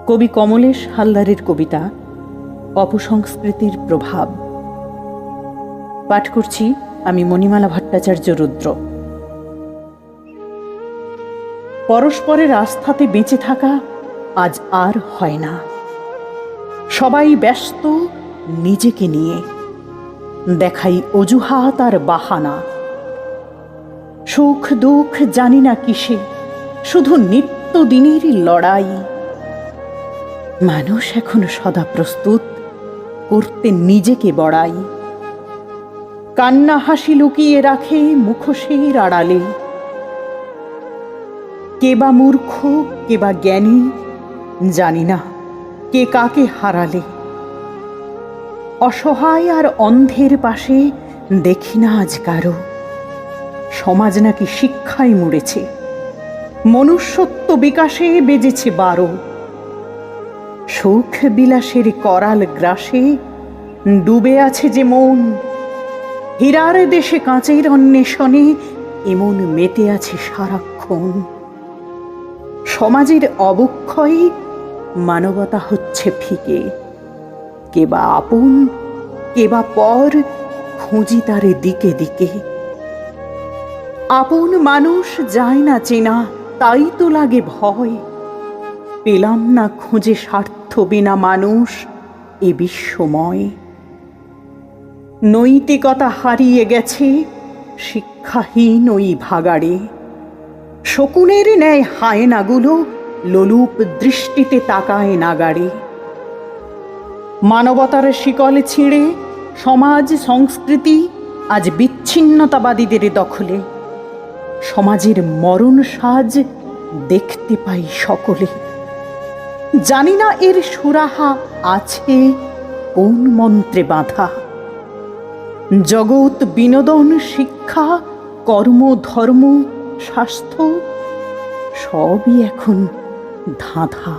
কবি কমলেশ হালদারের কবিতা অপসংস্কৃতির প্রভাব। পাঠ করছি আমি মণিমালা ভট্টাচার্য রুদ্র। পরস্পরের আস্থাতে বেঁচে থাকা আজ আর হয় না। সবাই ব্যস্ত নিজেকে নিয়ে, দেখাই অজুহাত আর বাহানা। সুখ দুঃখ জানি না কিসে, শুধু নিত্যদিনেরই লড়াই। মানুষ এখন সদা প্রস্তুত করতে নিজেকে বড়াই। কান্না হাসি লুকিয়ে রাখে মুখোশের আড়ালে। কে বা মূর্খ কে বা জ্ঞানী জানি না, কে কাকে হারালে। অসহায় আর অন্ধের পাশে দেখি না আজ কারো। সমাজ নাকি শিক্ষায় মুড়েছে, মনুষ্যত্ব বিকাশে বেজেছে 12। সুখ বিলাসের করাল গ্রাসে ডুবে আছে যে মন। হীরার দেশে কাঁচের অন্বেষণে এমন মেতে আছে সারাক্ষণ। সমাজের অবক্ষয়ে মানবতা হচ্ছে ফিকে। কে বা আপন কে বা পর খুঁজি তারে দিকে দিকে। আপন মানুষ যায় না চেনা, তাই তো লাগে ভয়। পেলাম না খুঁজে স্বার্থ বিনা মানুষ এ বিশ্বময়। নৈতিকতা হারিয়ে গেছে শিক্ষাহীন ওই ভাগাড়ে। শকুনের ন্যায় হায়নাগুলো লোলুপ দৃষ্টিতে তাকায় নাগাড়ে। মানবতার শিকল ছিঁড়ে সমাজ সংস্কৃতি আজ বিচ্ছিন্নতাবাদীদের দখলে। সমাজের মরণ সাজ দেখতে পাই সকলে। জানি না এর সুরাহা আছে কোন মন্ত্রে বাঁধা। জগৎ বিনোদন শিক্ষা কর্ম ধর্ম স্বাস্থ্য সবই এখন ধাঁধা।